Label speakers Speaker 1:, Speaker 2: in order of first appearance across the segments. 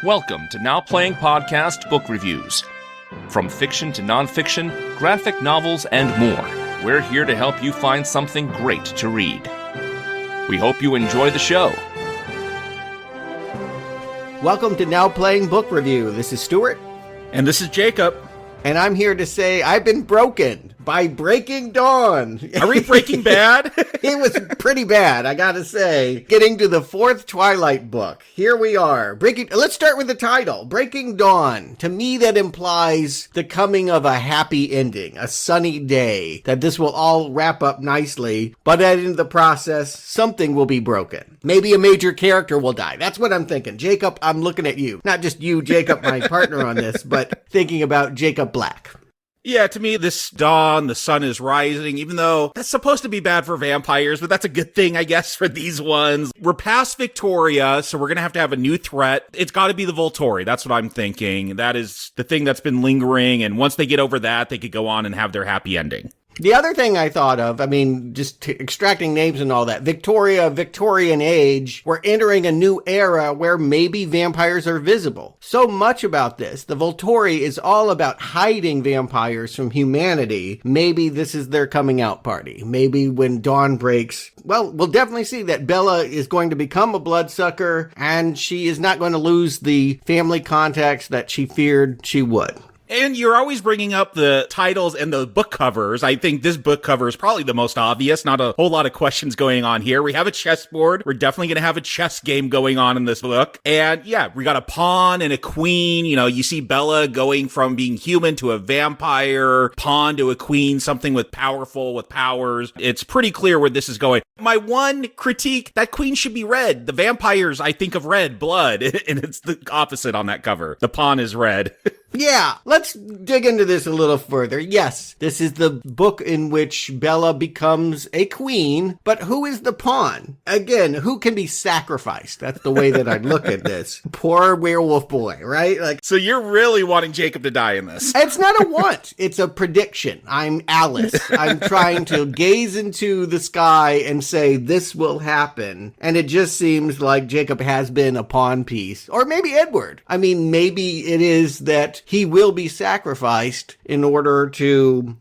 Speaker 1: Welcome to Now Playing Podcast Book Reviews. From fiction to nonfiction, graphic novels, and more, we're here to help you find something great to read. We hope you enjoy the show.
Speaker 2: Welcome to Now Playing Book Review. This is Stuart.
Speaker 3: And this is Jacob.
Speaker 2: And I'm here to say I've been broken by Breaking Dawn.
Speaker 3: Are we Breaking Bad?
Speaker 2: It was pretty bad, I gotta say. Getting to the fourth Twilight book. Here we are. Let's start with the title. Breaking Dawn. To me, that implies the coming of a happy ending, a sunny day, that this will all wrap up nicely, but in the process, something will be broken. Maybe a major character will die. That's what I'm thinking. Jacob, I'm looking at you. Not just you, Jacob, my partner on this, but thinking about Jacob Black.
Speaker 3: Yeah, to me, this dawn, the sun is rising, even though that's supposed to be bad for vampires, but that's a good thing, I guess, for these ones. We're past Victoria, so we're going to have a new threat. It's got to be the Volturi. That's what I'm thinking. That is the thing that's been lingering, and once they get over that, they could go on and have their happy ending.
Speaker 2: The other thing I thought of, just extracting names and all that, Victoria, Victorian age, we're entering a new era where maybe vampires are visible. So much about this. The Volturi is all about hiding vampires from humanity. Maybe this is their coming out party. Maybe when dawn breaks, well, we'll definitely see that Bella is going to become a bloodsucker, and she is not going to lose the family contacts that she feared she would.
Speaker 3: And you're always bringing up the titles and the book covers. I think this book cover is probably the most obvious. Not a whole lot of questions going on here. We have a chessboard. We're definitely going to have a chess game going on in this book. And yeah, we got a pawn and a queen. You know, you see Bella going from being human to a vampire, pawn to a queen, something with powers. It's pretty clear where this is going. My one critique, that queen should be red. The vampires, I think of red blood, and it's the opposite on that cover. The pawn is red.
Speaker 2: Yeah, let's dig into this a little further. Yes, this is the book in which Bella becomes a queen, but who is the pawn? Again, who can be sacrificed? That's the way that I'd look at this. Poor werewolf boy, right?
Speaker 3: So you're really wanting Jacob to die in this?
Speaker 2: It's not a want, it's a prediction. I'm Alice. I'm trying to gaze into the sky and say this will happen, and it just seems like Jacob has been a pawn piece. Or maybe Edward. Maybe it is that he will be sacrificed in order to,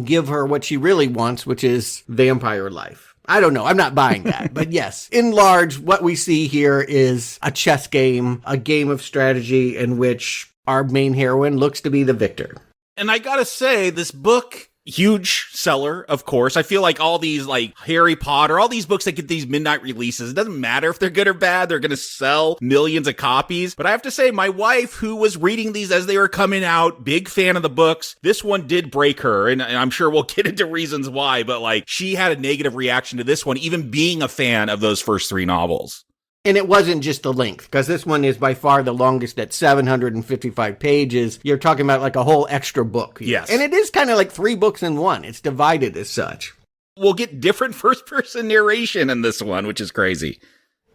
Speaker 2: give her what she really wants, which is vampire life. I don't know. I'm not buying that. But yes, in large, what we see here is a chess game, a game of strategy in which our main heroine looks to be the victor.
Speaker 3: And I gotta say, this book, huge seller, of course. I feel like all these, Harry Potter, all these books that get these midnight releases, it doesn't matter if they're good or bad, they're gonna sell millions of copies. But I have to say, my wife, who was reading these as they were coming out, big fan of the books, this one did break her, and I'm sure we'll get into reasons why, but she had a negative reaction to this one, even being a fan of those first three novels.
Speaker 2: And it wasn't just the length, because this one is by far the longest at 755 pages. You're talking about a whole extra book.
Speaker 3: Yes.
Speaker 2: And it is kind of like 3 books in one. It's divided as such.
Speaker 3: We'll get different first-person narration in this one, which is crazy.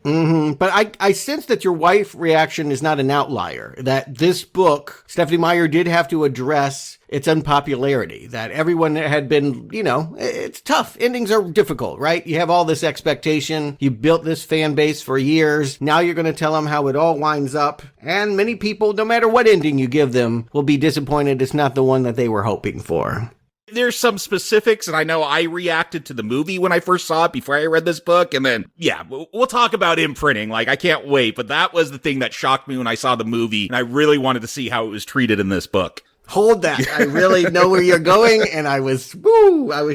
Speaker 2: Mm-hmm. But I sense that your wife's reaction is not an outlier, that this book, Stephanie Meyer did have to address its unpopularity, that everyone had been, it's tough. Endings are difficult, right? You have all this expectation. You built this fan base for years. Now you're going to tell them how it all winds up. And many people, no matter what ending you give them, will be disappointed it's not the one that they were hoping for.
Speaker 3: There's some specifics, and I know I reacted to the movie when I first saw it before I read this book, and then, yeah, we'll talk about imprinting. I can't wait, but that was the thing that shocked me when I saw the movie, and I really wanted to see how it was treated in this book.
Speaker 2: Hold that. I really know where you're going, and I was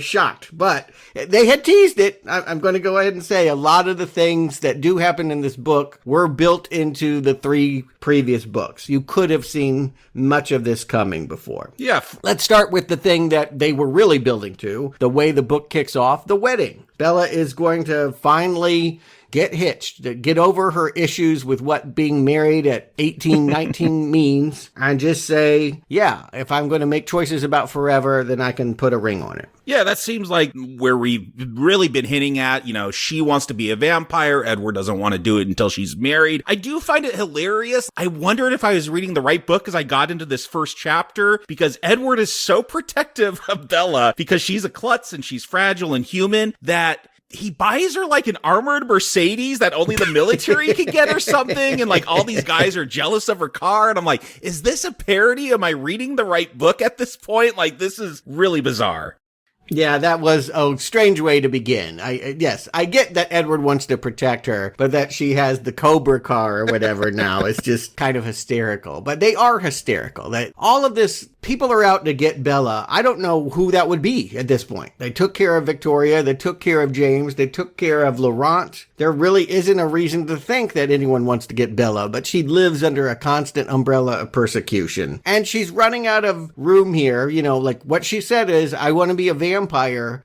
Speaker 2: shocked. But they had teased it. I'm going to go ahead and say a lot of the things that do happen in this book were built into the 3 previous books. You could have seen much of this coming before.
Speaker 3: Yeah.
Speaker 2: Let's start with the thing that they were really building to, the way the book kicks off, the wedding. Bella is going to finally get hitched, to get over her issues with what being married at 18, 19 means, and just say, yeah, if I'm going to make choices about forever, then I can put a ring on it.
Speaker 3: Yeah, that seems like where we've really been hinting at. She wants to be a vampire. Edward doesn't want to do it until she's married. I do find it hilarious. I wondered if I was reading the right book as I got into this first chapter, because Edward is so protective of Bella because she's a klutz and she's fragile and human that he buys her like an armored Mercedes that only the military can get or something. And like all these guys are jealous of her car. And I'm like, is this a parody? Am I reading the right book at this point? Like, this is really bizarre.
Speaker 2: Yeah, that was a strange way to begin. Yes, I get that Edward wants to protect her, but that she has the Cobra car or whatever now is just kind of hysterical. But they are hysterical. That all of this, people are out to get Bella. I don't know who that would be at this point. They took care of Victoria. They took care of James. They took care of Laurent. There really isn't a reason to think that anyone wants to get Bella, but she lives under a constant umbrella of persecution. And she's running out of room here. You know, like what she said is, I want to be a vampire.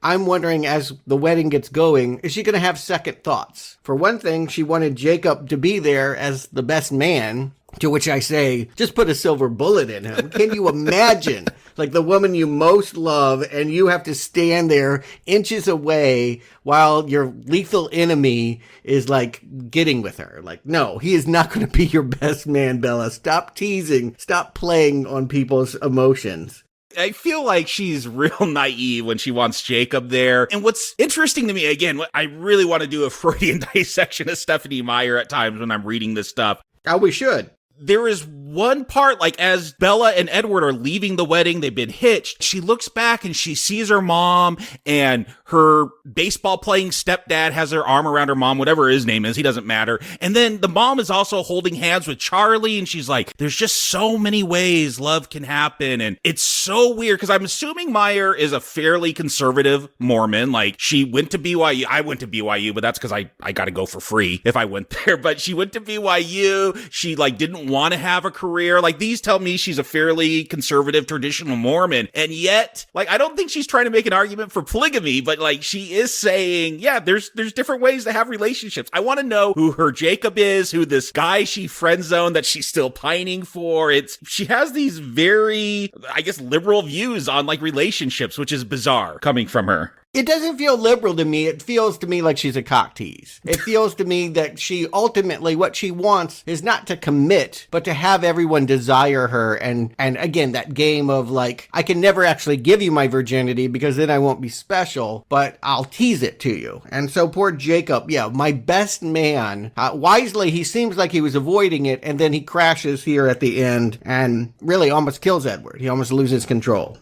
Speaker 2: I'm wondering, as the wedding gets going, is she going to have second thoughts? For one thing, she wanted Jakob to be there as the best man, to which I say, just put a silver bullet in him. Can you imagine, like, the woman you most love, and you have to stand there inches away while your lethal enemy is, like, getting with her? Like, no, he is not going to be your best man, Bella. Stop teasing. Stop playing on people's emotions.
Speaker 3: I feel like she's real naive when she wants Jakob there. And what's interesting to me, again, I really want to do a Freudian dissection of Stephanie Meyer at times when I'm reading this stuff.
Speaker 2: Oh, we should.
Speaker 3: There is one part, like, as Bella and Edward are leaving the wedding, they've been hitched. She looks back and she sees her mom, and her baseball playing stepdad has her arm around her mom, whatever his name is, he doesn't matter. And then the mom is also holding hands with Charlie, and she's like, there's just so many ways love can happen. And it's so weird, because I'm assuming Meyer is a fairly conservative Mormon. Like, she went to BYU. I went to BYU, but that's because I got to go for free if I went there. But she went to BYU. She, like, didn't want to have a career. Like, these tell me she's a fairly conservative, traditional Mormon. And yet, like, I don't think she's trying to make an argument for polygamy, but, like, she is saying, yeah, there's different ways to have relationships. I want to know who her Jakob is, who this guy she friend zoned that she's still pining for. She has these very, I guess, liberal views on, like, relationships, which is bizarre coming from her.
Speaker 2: It doesn't feel liberal to me. It feels to me like she's a cock tease. It feels to me that she ultimately, what she wants is not to commit, but to have everyone desire her. And again, that game of, like, I can never actually give you my virginity because then I won't be special, but I'll tease it to you. And so poor Jakob, yeah, my best man, wisely, he seems like he was avoiding it, and then he crashes here at the end and really almost kills Edward. He almost loses control.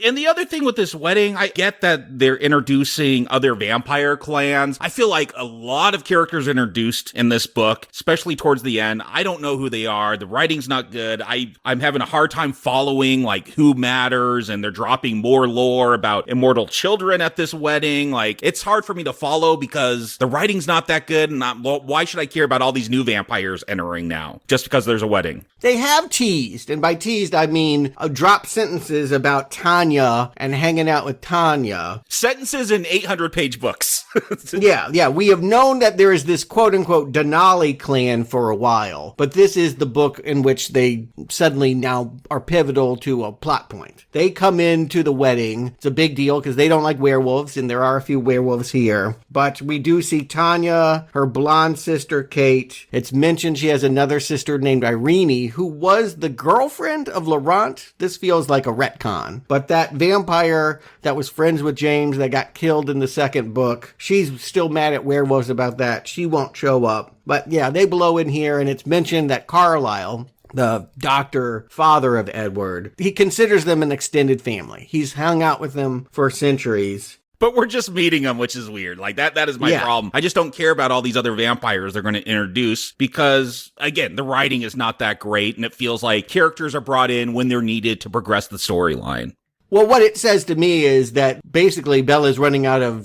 Speaker 3: And the other thing with this wedding, I get that they're introducing other vampire clans. I feel like a lot of characters are introduced in this book, especially towards the end. I don't know who they are. The writing's not good. I'm having a hard time following, like, who matters, and they're dropping more lore about immortal children at this wedding. Like, it's hard for me to follow because the writing's not that good, and why should I care about all these new vampires entering now just because there's a wedding?
Speaker 2: They have teased, and by teased, I mean drop sentences about Tanya and hanging out with Tanya.
Speaker 3: Sentences in 800-page books.
Speaker 2: Yeah. We have known that there is this quote-unquote Denali clan for a while, but this is the book in which they suddenly now are pivotal to a plot point. They come into the wedding. It's a big deal because they don't like werewolves, and there are a few werewolves here. But we do see Tanya, her blonde sister, Kate. It's mentioned she has another sister named Irene, who was the girlfriend of Laurent. This feels like a retcon. But that vampire that was friends with James that got killed in the second book, she's still mad at werewolves about that. She won't show up. But yeah, they blow in here, and it's mentioned that Carlisle, the doctor father of Edward, he considers them an extended family. He's hung out with them for centuries.
Speaker 3: But we're just meeting them, which is weird. Like, that is my problem. I just don't care about all these other vampires they're going to introduce because, again, the writing is not that great, and it feels like characters are brought in when they're needed to progress the storyline.
Speaker 2: Well, what it says to me is that basically Bella's running out of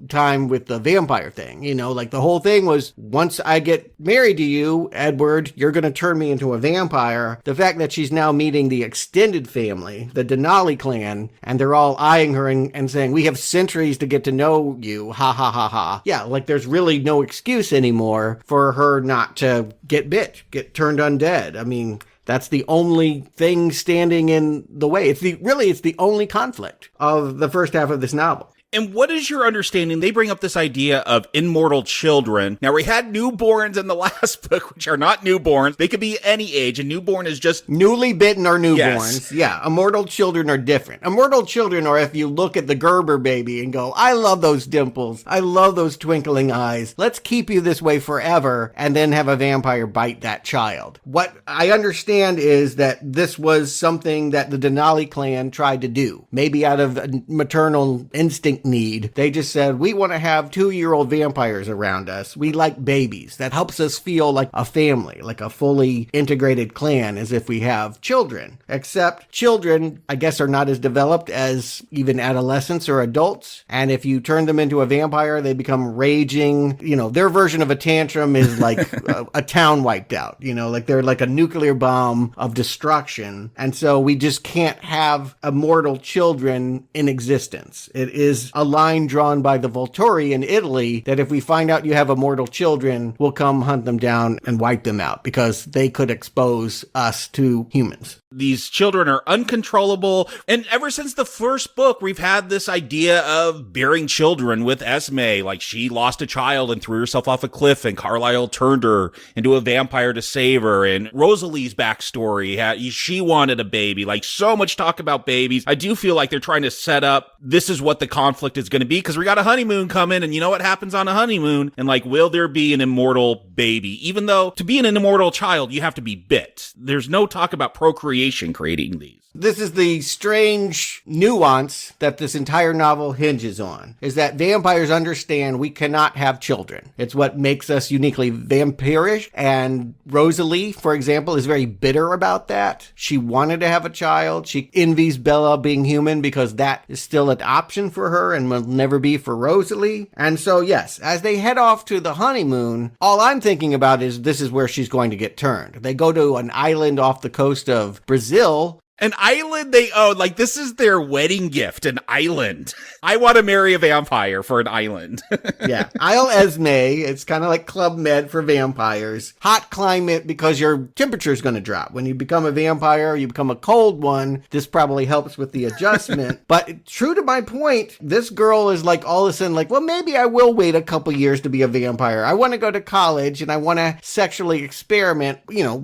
Speaker 2: time with the vampire thing. You know, like the whole thing was, once I get married to you, Edward, you're going to turn me into a vampire. The fact that she's now meeting the extended family, the Denali clan, and they're all eyeing her and saying, we have centuries to get to know you. Ha ha ha ha. Yeah, like there's really no excuse anymore for her not to get turned undead. I mean, that's the only thing standing in the way. It's the only conflict of the first half of this novel.
Speaker 3: And what is your understanding? They bring up this idea of immortal children. Now, we had newborns in the last book, which are not newborns. They could be any age. A newborn is just
Speaker 2: newly bitten or newborns.
Speaker 3: Yes.
Speaker 2: Yeah, immortal children are different. Immortal children are if you look at the Gerber baby and go, I love those dimples. I love those twinkling eyes. Let's keep you this way forever, and then have a vampire bite that child. What I understand is that this was something that the Denali clan tried to do. Maybe out of a maternal instinct need. They just said, we want to have 2-year-old vampires around us. We like babies. That helps us feel like a family, like a fully integrated clan, as if we have children. Except children, I guess, are not as developed as even adolescents or adults. And if you turn them into a vampire, they become raging. Their version of a tantrum is like a town wiped out. Like they're like a nuclear bomb of destruction. And so we just can't have immortal children in existence. It is a line drawn by the Volturi in Italy that if we find out you have immortal children, we'll come hunt them down and wipe them out because they could expose us to humans.
Speaker 3: These children are uncontrollable. And ever since the first book, we've had this idea of bearing children with Esme. Like, she lost a child and threw herself off a cliff, and Carlisle turned her into a vampire to save her. And Rosalie's backstory, she wanted a baby. Like, so much talk about babies. I do feel like they're trying to set up, this is what the conflict is going to be, because we got a honeymoon coming, and you know what happens on a honeymoon? And like, will there be an immortal baby? Even though to be an immortal child, you have to be bit. There's no talk about procreation creating these.
Speaker 2: This is the strange nuance that this entire novel hinges on, is that vampires understand we cannot have children. It's what makes us uniquely vampirish, and Rosalie, for example, is very bitter about that. She wanted to have a child. She envies Bella being human because that is still an option for her and will never be for Rosalie. And so, yes, as they head off to the honeymoon, all I'm thinking about is this is where she's going to get turned. They go to an island off the coast of Brazil.
Speaker 3: An island they own, like this is their wedding gift, an island. I want to marry a vampire for an island.
Speaker 2: Yeah. Isle Esme, it's kind of like Club Med for vampires. Hot climate because your temperature is going to drop. When you become a vampire, you become a cold one. This probably helps with the adjustment. But true to my point, this girl is like all of a sudden like, well, maybe I will wait a couple years to be a vampire. I want to go to college and I want to sexually experiment.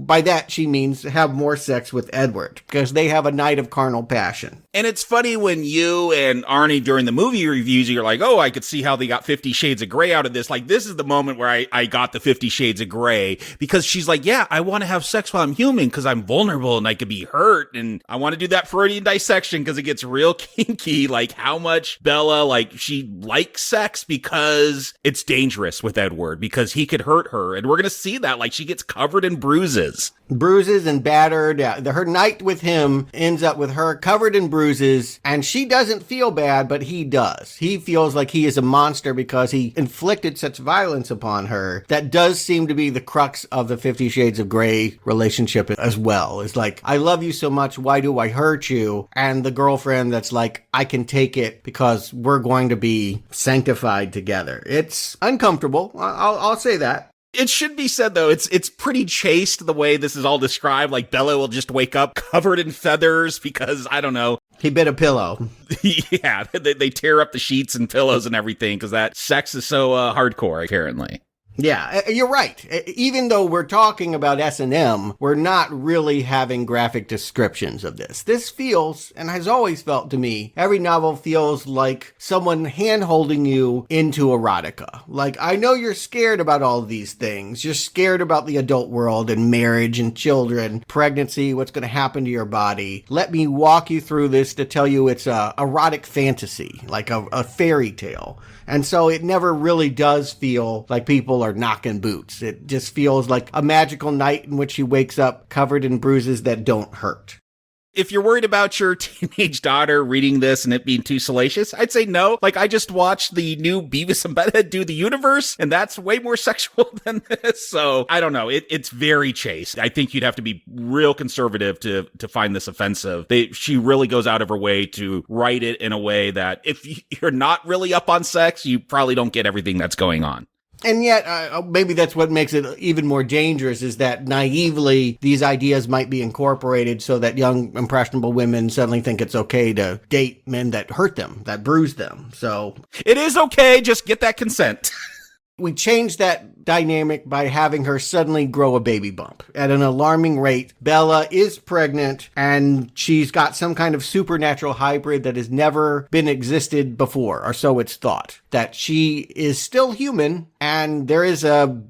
Speaker 2: By that she means have more sex with Edward because they have a night of carnal passion.
Speaker 3: And it's funny when you and Arnie during the movie reviews, you're like, oh, I could see how they got 50 Shades of Grey out of this. Like, this is the moment where I got the 50 Shades of Grey, because she's like, yeah, I want to have sex while I'm human because I'm vulnerable and I could be hurt. And I want to do that Freudian dissection because it gets real kinky. Like how much Bella, like she likes sex because it's dangerous with Edward because he could hurt her. And we're going to see that. Like she gets covered in bruises.
Speaker 2: Bruises and battered. Her night with him ends up with her covered in bruises, and she doesn't feel bad, but he does. He feels like he is a monster because he inflicted such violence upon her. That does seem to be the crux of the 50 Shades of Grey relationship as well. It's like, I love you so much, why do I hurt you? And the girlfriend that's like, I can take it because we're going to be sanctified together. It's uncomfortable. I'll say that.
Speaker 3: It should be said, though, it's pretty chaste the way this is all described. Like, Bella will just wake up covered in feathers because, I don't know.
Speaker 2: He bit a pillow.
Speaker 3: Yeah, they tear up the sheets and pillows and everything because that sex is so hardcore, apparently.
Speaker 2: Yeah, you're right. Even though we're talking about S&M, we're not really having graphic descriptions of this. This feels, and has always felt to me, every novel feels like someone hand-holding you into erotica. Like, I know you're scared about all of these things. You're scared about the adult world and marriage and children, pregnancy, what's going to happen to your body. Let me walk you through this to tell you it's a erotic fantasy, like a fairy tale. And so it never really does feel like people are knocking boots. It just feels like a magical night in which he wakes up covered in bruises that don't hurt.
Speaker 3: If you're worried about your teenage daughter reading this and it being too salacious, I'd say no. Like, I just watched the new Beavis and Butthead do the universe, and that's way more sexual than this. So, I don't know. It's very chaste. I think you'd have to be real conservative to find this offensive. She really goes out of her way to write it in a way that if you're not really up on sex, you probably don't get everything that's going on.
Speaker 2: And yet, maybe that's what makes it even more dangerous, is that naively these ideas might be incorporated so that young, impressionable women suddenly think it's okay to date men that hurt them, that bruise them. So
Speaker 3: it is okay, just get that consent.
Speaker 2: we changed that dynamic by having her suddenly grow a baby bump at an alarming rate. Bella is pregnant, and she's got some kind of supernatural hybrid that has never been existed before, or so it's thought. That she is still human, and there is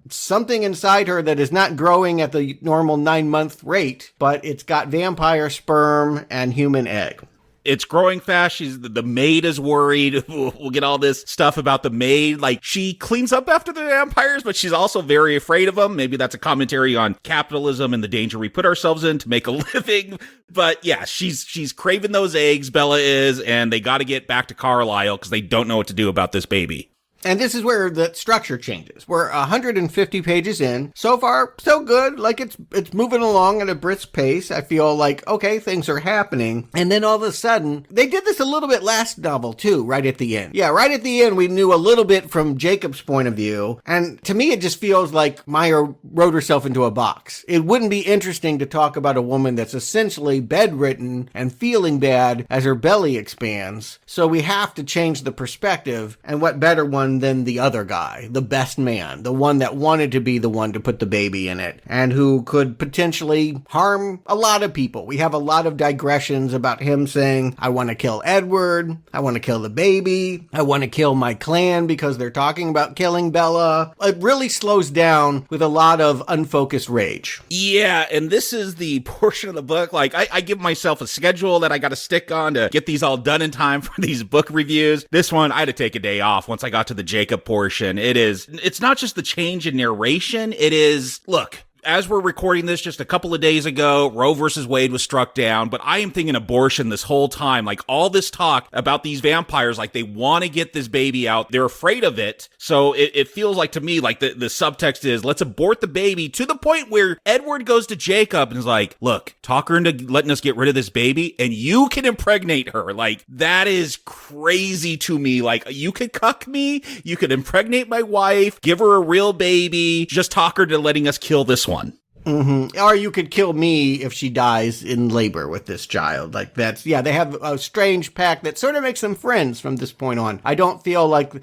Speaker 2: something inside her that is not growing at the normal 9-month rate, but it's got vampire sperm and human egg.
Speaker 3: It's growing fast. The maid is worried. We'll get all this stuff about the maid. Like, she cleans up after the vampires, but she's also very afraid of them. Maybe that's a commentary on capitalism and the danger we put ourselves in to make a living. But yeah, she's craving those eggs, Bella is, and they got to get back to Carlisle because they don't know what to do about this baby.
Speaker 2: And this is where the structure changes. We're 150 pages in. So far, so good. Like, it's moving along at a brisk pace. I feel like, okay, things are happening. And then all of a sudden, they did this a little bit last novel, too, right at the end. Yeah, right at the end, we knew a little bit from Jakob's point of view. And to me, it just feels like Meyer wrote herself into a box. It wouldn't be interesting to talk about a woman that's essentially bedridden and feeling bad as her belly expands. So we have to change the perspective. And what better one than the other guy, the best man, the one that wanted to be the one to put the baby in it, and who could potentially harm a lot of people. We have a lot of digressions about him saying, I want to kill Edward, I want to kill the baby, I want to kill my clan because they're talking about killing Bella. It really slows down with a lot of unfocused rage.
Speaker 3: Yeah, and this is the portion of the book, like, I give myself a schedule that I got to stick on to get these all done in time for these book reviews. This one, I had to take a day off once I got to the Jakob portion. It's not just the change in narration. It is, look, as we're recording this just a couple of days ago, Roe versus Wade was struck down, but I am thinking abortion this whole time. Like, all this talk about these vampires, like, they want to get this baby out. They're afraid of it. So it feels like, to me, like the subtext is, let's abort the baby, to the point where Edward goes to Jakob and is like, look, talk her into letting us get rid of this baby and you can impregnate her. Like, that is crazy to me. Like, you could cuck me, you could impregnate my wife, give her a real baby, just talk her to letting us kill this one.
Speaker 2: Mm-hmm. Or you could kill me if she dies in labor with this child. Like, that's, yeah, they have a strange pact that sort of makes them friends from this point on. I don't feel like,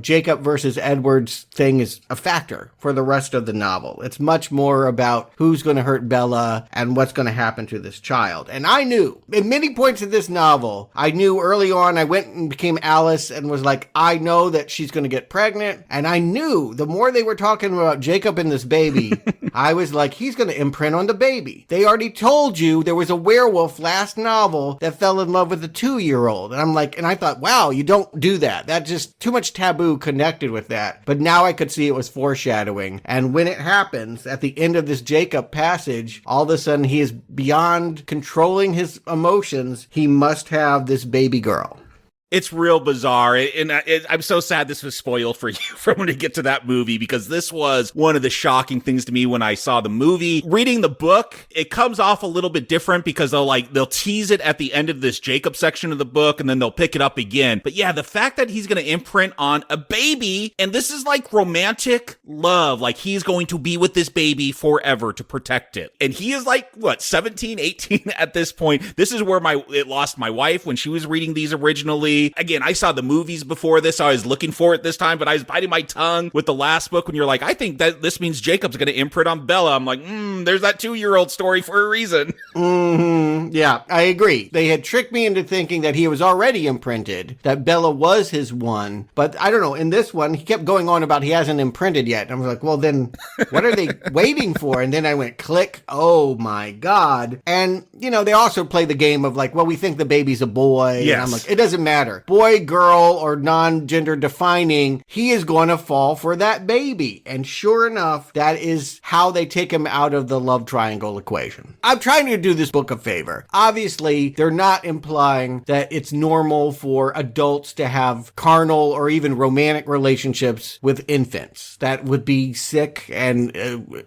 Speaker 2: Jakob versus Edward's thing is a factor for the rest of the novel. It's much more about who's going to hurt Bella and what's going to happen to this child. And I knew, at many points in this novel, I knew early on, I went and became Alice and was like, I know that she's going to get pregnant. And I knew the more they were talking about Jakob and this baby, I was like, he's going to imprint on the baby. They already told you there was a werewolf last novel that fell in love with a 2-year-old. And I'm like, and I thought, wow, you don't do that. That's just too much taboo connected with that. But now I could see it was foreshadowing. And when it happens at the end of this Jakob passage, all of a sudden he is beyond controlling his emotions. He must have this baby girl.
Speaker 3: It's real bizarre, and I'm so sad this was spoiled for you from when we get to that movie, because this was one of the shocking things to me when I saw the movie. Reading the book, it comes off a little bit different because they'll tease it at the end of this Jakob section of the book, and then they'll pick it up again. But yeah, the fact that he's going to imprint on a baby, and this is like romantic love, like he's going to be with this baby forever to protect it. And he is like, 17, 18 at this point. This is where it lost my wife when she was reading these originally. Again, I saw the movies before this, so I was looking for it this time, but I was biting my tongue with the last book when you're like, I think that this means Jakob's going to imprint on Bella. I'm like, there's that 2-year-old story for a reason.
Speaker 2: Mm-hmm. Yeah, I agree. They had tricked me into thinking that he was already imprinted, that Bella was his one. But I don't know, in this one, he kept going on about he hasn't imprinted yet. And I was like, well, then what are they waiting for? And then I went, click, oh my God. And, they also play the game of like, well, we think the baby's a boy.
Speaker 3: Yes.
Speaker 2: And I'm like, it doesn't matter. Boy, girl, or non-gender defining, he is going to fall for that baby. And sure enough, that is how they take him out of the love triangle equation. I'm trying to do this book a favor. Obviously, they're not implying that it's normal for adults to have carnal or even romantic relationships with infants. That would be sick and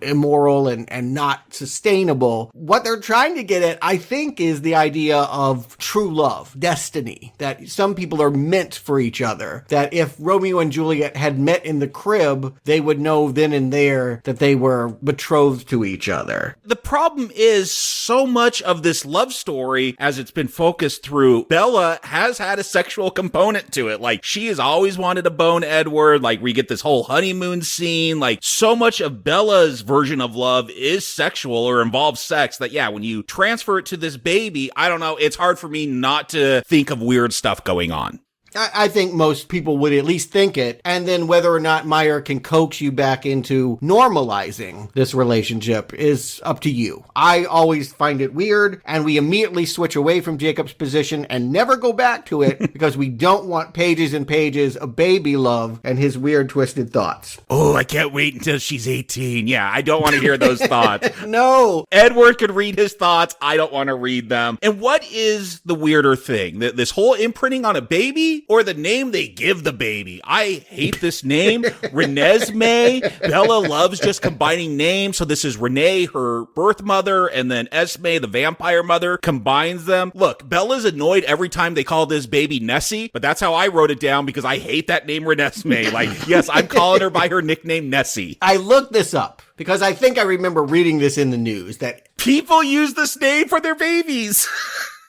Speaker 2: immoral and not sustainable. What they're trying to get at, I think, is the idea of true love, destiny, that some some people are meant for each other. That if Romeo and Juliet had met in the crib, they would know then and there that they were betrothed to each other.
Speaker 3: The problem is so much of this love story, as it's been focused through, Bella has had a sexual component to it. Like, she has always wanted to bone Edward. Like, we get this whole honeymoon scene. Like, so much of Bella's version of love is sexual or involves sex that, yeah, when you transfer it to this baby, I don't know, it's hard for me not to think of weird stuff going on.
Speaker 2: I think most people would at least think it, and then whether or not Meyer can coax you back into normalizing this relationship is up to you. I always find it weird, and we immediately switch away from Jacob's position and never go back to it because we don't want pages and pages of baby love and his weird twisted thoughts.
Speaker 3: Oh, I can't wait until she's 18. Yeah, I don't want to hear those thoughts.
Speaker 2: No.
Speaker 3: Edward could read his thoughts. I don't want to read them. And what is the weirder thing? This whole imprinting on a baby? Or the name they give the baby? I hate this name. Renesmee. Bella loves just combining names. So this is Renee, her birth mother, and then Esme, the vampire mother, combines them. Look, Bella's annoyed every time they call this baby Nessie, but that's how I wrote it down because I hate that name Renesmee. Like, yes, I'm calling her by her nickname Nessie.
Speaker 2: I looked this up because I think I remember reading this in the news that
Speaker 3: people use this name for their babies.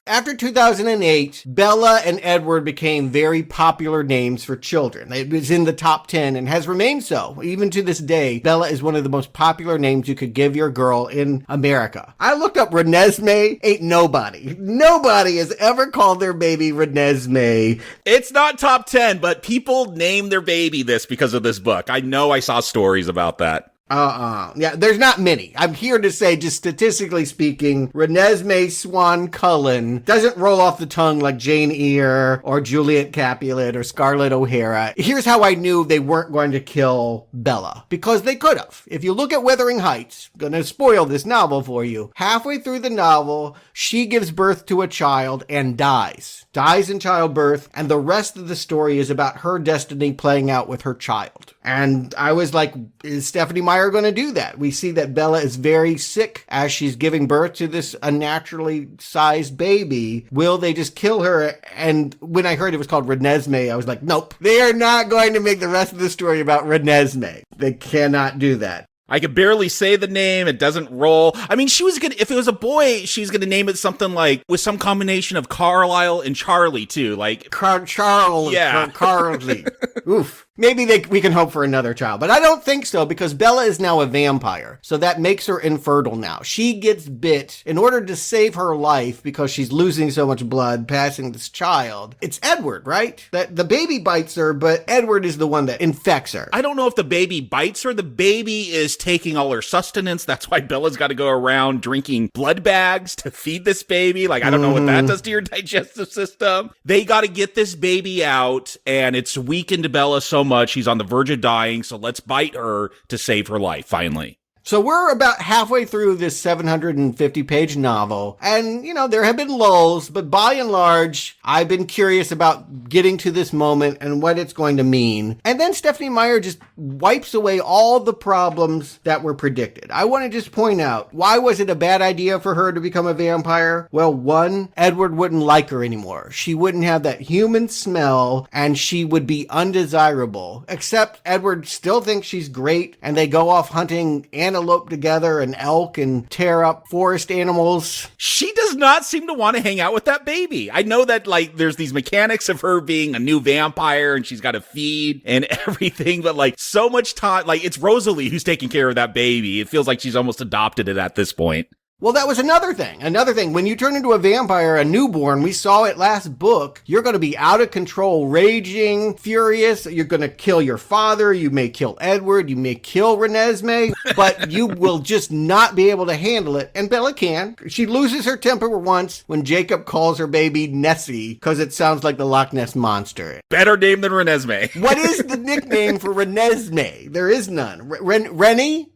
Speaker 2: After 2008, Bella and Edward became very popular names for children. It was in the top 10 and has remained so. Even to this day, Bella is one of the most popular names you could give your girl in America. I looked up Renesmee. Ain't nobody. Nobody has ever called their baby Renesmee.
Speaker 3: It's not top 10, but people name their baby this because of this book. I know I saw stories about that.
Speaker 2: Yeah, there's not many. I'm here to say, just statistically speaking, Renesmee Swan Cullen doesn't roll off the tongue like Jane Eyre or Juliet Capulet or Scarlett O'Hara. Here's how I knew they weren't going to kill Bella. Because they could have. If you look at Wuthering Heights, gonna spoil this novel for you. Halfway through the novel, she gives birth to a child and dies. Dies in childbirth, and the rest of the story is about her destiny playing out with her child. And I was like, is Stephanie Meyer going to do that? We see that Bella is very sick as she's giving birth to this unnaturally sized baby. Will they just kill her? And when I heard it was called Renesmee, I was like, nope, they are not going to make the rest of the story about Renesmee. They cannot do that.
Speaker 3: I could barely say the name. It doesn't roll. I mean, she was gonna, if it was a boy, she's gonna name it something like, with some combination of Carlisle and Charlie, too. Like,
Speaker 2: Charles.
Speaker 3: Yeah.
Speaker 2: Carly. Oof. Maybe we can hope for another child, but I don't think so because Bella is now a vampire. So that makes her infertile now. She gets bit in order to save her life because she's losing so much blood passing this child. It's Edward, right? That the baby bites her, but Edward is the one that infects her.
Speaker 3: I don't know if the baby bites her. The baby is taking all her sustenance. That's why Bella's got to go around drinking blood bags to feed this baby. Like, I don't know what that does to your digestive system. They got to get this baby out, and it's weakened Bella so much. She's on the verge of dying, so let's bite her to save her life, finally.
Speaker 2: So we're about halfway through this 750-page novel, and, there have been lulls, but by and large, I've been curious about getting to this moment and what it's going to mean. And then Stephanie Meyer just wipes away all the problems that were predicted. I want to just point out, why was it a bad idea for her to become a vampire? Well, one, Edward wouldn't like her anymore. She wouldn't have that human smell, and she would be undesirable. Except Edward still thinks she's great, and they go off hunting antelope together and elk and tear up forest animals.
Speaker 3: She does not seem to want to hang out with that baby. I know that, there's these mechanics of her being a new vampire and she's got to feed and everything, but, so much time, it's Rosalie who's taking care of that baby. It feels like she's almost adopted it at this point.
Speaker 2: Well, that was another thing. When you turn into a vampire, a newborn, we saw it last book, you're going to be out of control, raging, furious. You're going to kill your father. You may kill Edward. You may kill Renesmee, but you will just not be able to handle it. And Bella can. She loses her temper once when Jacob calls her baby Nessie because it sounds like the Loch Ness Monster.
Speaker 3: Better name than Renesmee.
Speaker 2: What is the nickname for Renesmee? There is none. Rennie?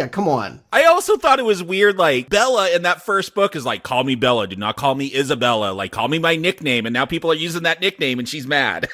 Speaker 2: Come on.
Speaker 3: I also thought it was weird. Bella in that first book is call me Bella, do not call me Isabella, call me my nickname, and now people are using that nickname and she's mad.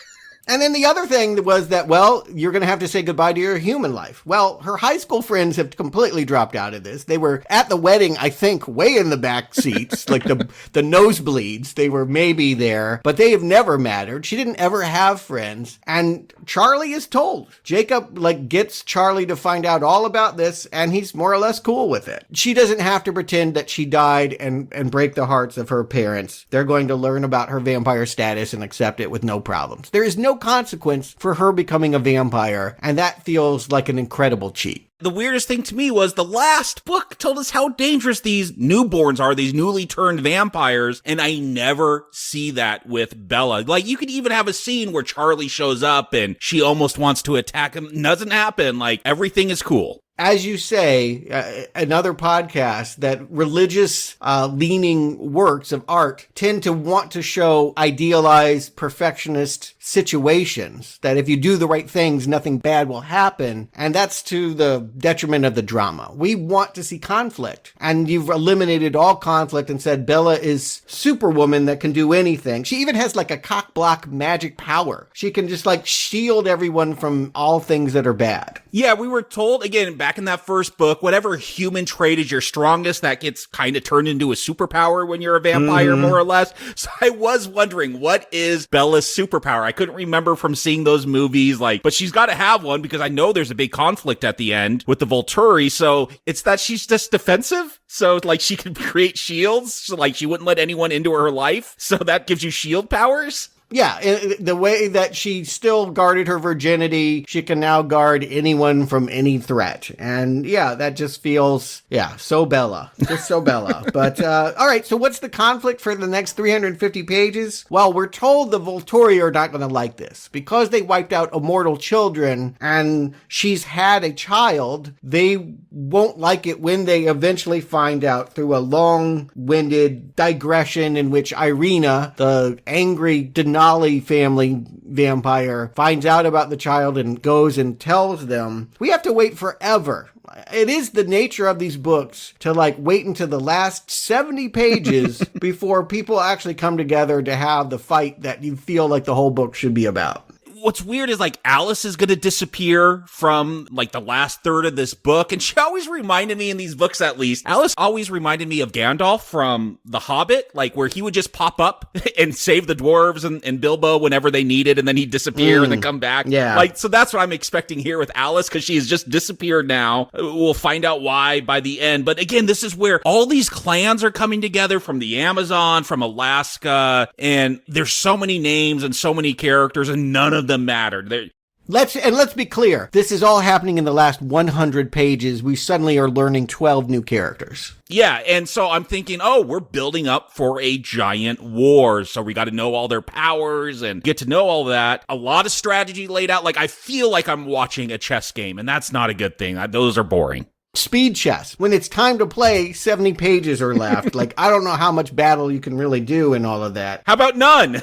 Speaker 2: And then the other thing was that, well, you're going to have to say goodbye to your human life. Well, her high school friends have completely dropped out of this. They were at the wedding, I think, way in the back seats, like the nosebleeds. They were maybe there, but they have never mattered. She didn't ever have friends. And Charlie is told. Jakob, gets Charlie to find out all about this, and he's more or less cool with it. She doesn't have to pretend that she died and break the hearts of her parents. They're going to learn about her vampire status and accept it with no problems. There is no consequence for her becoming a vampire, and that feels like an incredible cheat.
Speaker 3: The weirdest thing to me was the last book told us how dangerous these newborns are, these newly turned vampires, and I never see that with Bella. You could even have a scene where Charlie shows up and she almost wants to attack him. Doesn't happen. Everything is cool.
Speaker 2: As you say, another podcast, that religious leaning works of art tend to want to show idealized perfectionist situations, that if you do the right things, nothing bad will happen. And that's to the detriment of the drama. We want to see conflict. And you've eliminated all conflict and said Bella is Superwoman that can do anything. She even has a cock block magic power. She can just shield everyone from all things that are bad.
Speaker 3: Yeah, we were told, again, back in that first book, whatever human trait is your strongest, that gets kind of turned into a superpower when you're a vampire, more or less. So I was wondering, what is Bella's superpower? I couldn't remember from seeing those movies, but she's got to have one because I know there's a big conflict at the end with the Volturi. So it's that she's just defensive. So she can create shields. So she wouldn't let anyone into her life. So that gives you shield powers.
Speaker 2: Yeah, the way that she still guarded her virginity, she can now guard anyone from any threat. And yeah, that just feels, so Bella. Just so Bella. But, all right, so what's the conflict for the next 350 pages? Well, we're told the Volturi are not going to like this. Because they wiped out immortal children and she's had a child, they won't like it when they eventually find out through a long-winded digression in which Irina, the angry Denali family vampire, finds out about the child and goes and tells them. We have to wait forever. It is the nature of these books to wait until the last 70 pages before people actually come together to have the fight that you feel like the whole book should be about.
Speaker 3: What's weird is Alice is going to disappear from the last third of this book. And she always reminded me in these books, at least, Alice always reminded me of Gandalf from The Hobbit, where he would just pop up and save the dwarves and Bilbo whenever they needed. And then he'd disappear and then come back.
Speaker 2: Yeah.
Speaker 3: So that's what I'm expecting here with Alice, because she has just disappeared now. We'll find out why by the end. But again, this is where all these clans are coming together from the Amazon, from Alaska. And there's so many names and so many characters, and none of them mattered.
Speaker 2: Let's be clear. This is all happening in the last 100 pages. We suddenly are learning 12 new characters.
Speaker 3: Yeah, and so I'm thinking, we're building up for a giant war. So we got to know all their powers and get to know all that. A lot of strategy laid out. I feel like I'm watching a chess game, and that's not a good thing. Those are boring.
Speaker 2: Speed chess. When it's time to play, 70 pages are left. I don't know how much battle you can really do and all of that.
Speaker 3: How about none?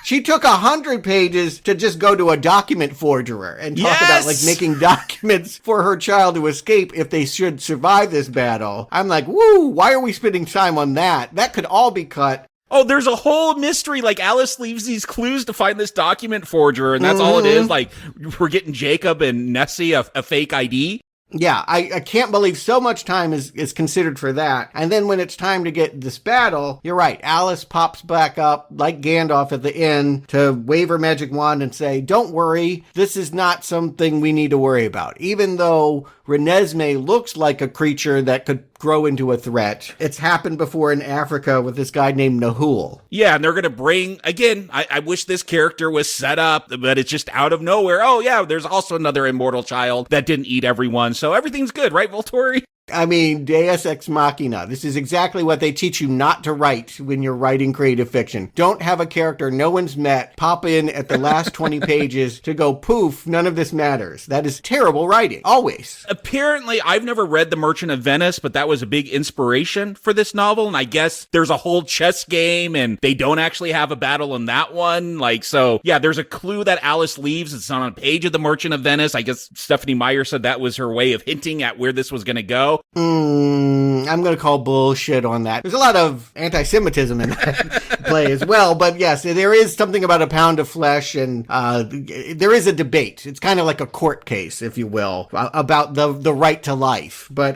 Speaker 2: She took 100 pages to just go to a document forger and talk about making documents for her child to escape if they should survive this battle. I'm woo, why are we spending time on that? That could all be cut.
Speaker 3: Oh, there's a whole mystery. Alice leaves these clues to find this document forger, and that's all it is. We're getting Jakob and Nessie a fake ID.
Speaker 2: Yeah, I can't believe so much time is considered for that. And then when it's time to get this battle, you're right. Alice pops back up like Gandalf at the end to wave her magic wand and say, don't worry, this is not something we need to worry about. Even though Renesmee looks like a creature that could grow into a threat. It's happened before in Africa with this guy named Nahul.
Speaker 3: Yeah, and they're going to bring, again, I wish this character was set up, but it's just out of nowhere. Oh, yeah, there's also another immortal child that didn't eat everyone, so everything's good, right, Volturi?
Speaker 2: I mean, Deus Ex Machina. This is exactly what they teach you not to write when you're writing creative fiction. Don't have a character no one's met pop in at the last 20 pages to go, poof, none of this matters. That is terrible writing, always.
Speaker 3: Apparently, I've never read The Merchant of Venice, but that was a big inspiration for this novel, and I guess there's a whole chess game, and they don't actually have a battle in that one. So, yeah, there's a clue that Alice leaves. It's on a page of The Merchant of Venice. I guess Stephanie Meyer said that was her way of hinting at where this was going to go.
Speaker 2: I'm going to call bullshit on that. There's a lot of anti-Semitism in that play as well, but yes, there is something about a pound of flesh, and there is a debate. It's kind of like a court case, if you will, about the right to life. But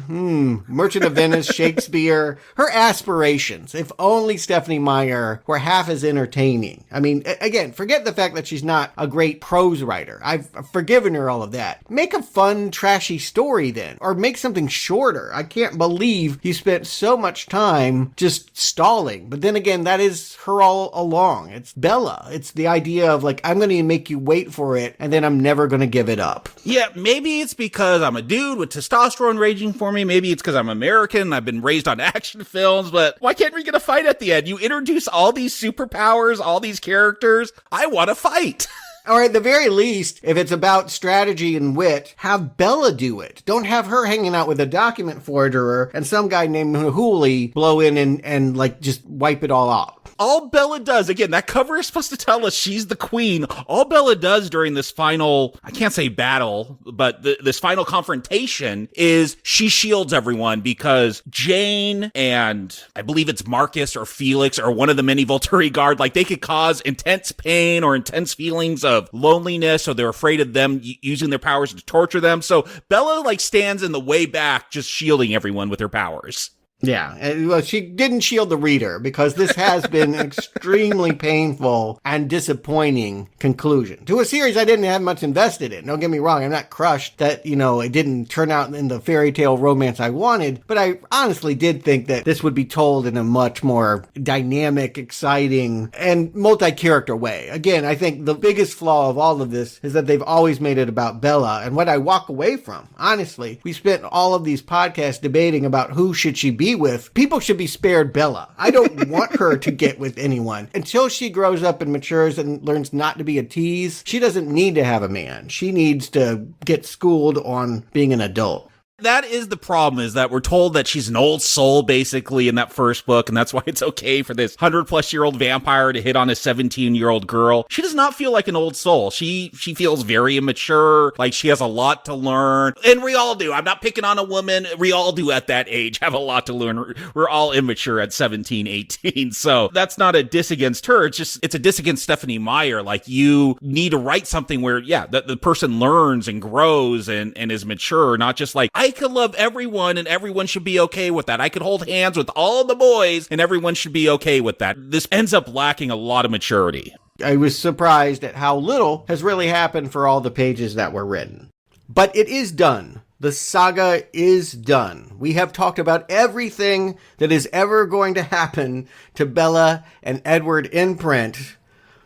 Speaker 2: Merchant of Venice, Shakespeare, her aspirations, if only Stephanie Meyer were half as entertaining. I mean, again, forget the fact that she's not a great prose writer. I've forgiven her all of that. Make a fun, trashy story then, or make something shorter. I can't believe you spent so much time just stalling. But then again, that is her all along. It's Bella. It's the idea of like, I'm going to make you wait for it, and then I'm never going to give it up.
Speaker 3: Yeah, maybe it's because I'm a dude with testosterone raging for me. Maybe it's because I'm American and I've been raised on action films, but why can't we get a fight at the end? You introduce all these superpowers, all these characters. I want to fight.
Speaker 2: Or at the very least, if it's about strategy and wit, have Bella do it. Don't have her hanging out with a document forgerer and some guy named Hooli blow in and like just wipe it all out.
Speaker 3: All Bella does, again, that cover is supposed to tell us she's the queen. All Bella does during this final, I can't say battle, but this final confrontation is she shields everyone because Jane and I believe it's Marcus or Felix or one of the many Volturi guard, like they could cause intense pain or intense feelings of loneliness, so they're afraid of them using their powers to torture them. So Bella like stands in the way back just shielding everyone with her powers.
Speaker 2: Yeah, well, she didn't shield the reader because this has been an extremely painful and disappointing conclusion to a series I didn't have much invested in. Don't get me wrong, I'm not crushed that, it didn't turn out in the fairy tale romance I wanted, but I honestly did think that this would be told in a much more dynamic, exciting, and multi-character way. Again, I think the biggest flaw of all of this is that they've always made it about Bella, and what I walk away from, honestly, we spent all of these podcasts debating about who should she be with. People should be spared Bella. I don't want her to get with anyone. Until she grows up and matures and learns not to be a tease, she doesn't need to have a man. She needs to get schooled on being an adult.
Speaker 3: That is the problem, is that we're told that she's an old soul, basically, in that first book, and that's why it's okay for this 100-plus-year-old vampire to hit on a 17-year-old girl. She does not feel like an old soul. She feels very immature, like she has a lot to learn, and we all do. I'm not picking on a woman. We all do at that age have a lot to learn. We're all immature at 17, 18, so that's not a diss against her. It's a diss against Stephanie Meyer. Like, you need to write something where, the person learns and grows and is mature, not just like, I could love everyone and everyone should be okay with that. I could hold hands with all the boys and everyone should be okay with that. This ends up lacking a lot of maturity.
Speaker 2: I was surprised at how little has really happened for all the pages that were written. But it is done. The saga is done. We have talked about everything that is ever going to happen to Bella and Edward in print.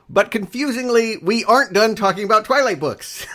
Speaker 2: But confusingly, we aren't done talking about Twilight books.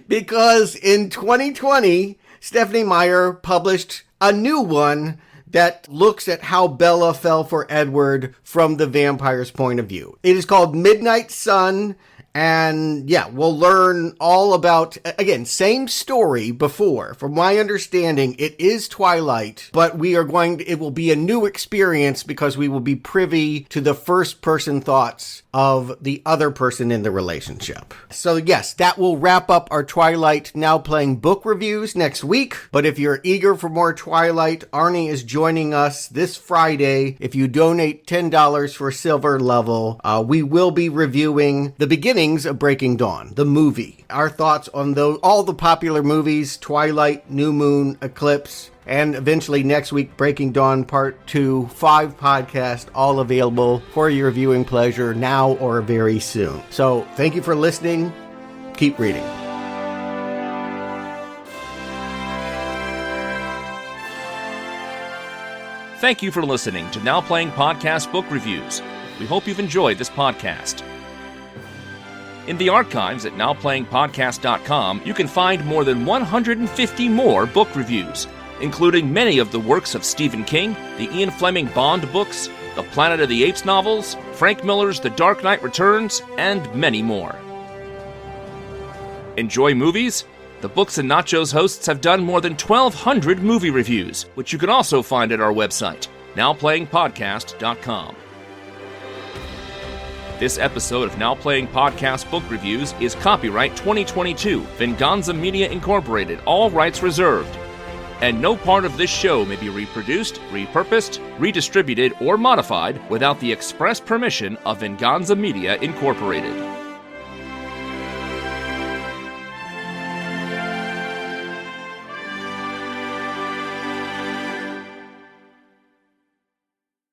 Speaker 2: Because in 2020, Stephanie Meyer published a new one that looks at how Bella fell for Edward from the vampire's point of view. It is called Midnight Sun, and we'll learn all about, again, same story before. From my understanding, it is Twilight, but it will be a new experience because we will be privy to the first-person thoughts of the other person in the relationship. So yes, that will wrap up our Twilight Now Playing book reviews next week. But if you're eager for more Twilight, Arnie is joining us this Friday. If you donate $10 for silver level, we will be reviewing the beginnings of Breaking Dawn, the movie. Our thoughts on all the popular movies, Twilight, New Moon, Eclipse, and eventually next week, Breaking Dawn Part 2, 5 podcasts, all available for your viewing pleasure now or very soon. So thank you for listening. Keep reading.
Speaker 1: Thank you for listening to Now Playing Podcast Book Reviews. We hope you've enjoyed this podcast. In the archives at nowplayingpodcast.com, you can find more than 150 more book reviews, including many of the works of Stephen King, the Ian Fleming Bond books, the Planet of the Apes novels, Frank Miller's The Dark Knight Returns, and many more. Enjoy movies? The Books and Nachos hosts have done more than 1,200 movie reviews, which you can also find at our website, nowplayingpodcast.com. This episode of Now Playing Podcast Book Reviews is copyright 2022, Venganza Media Incorporated, all rights reserved. and no part of this show may be reproduced, repurposed, redistributed, or modified without the express permission of Venganza Media Incorporated.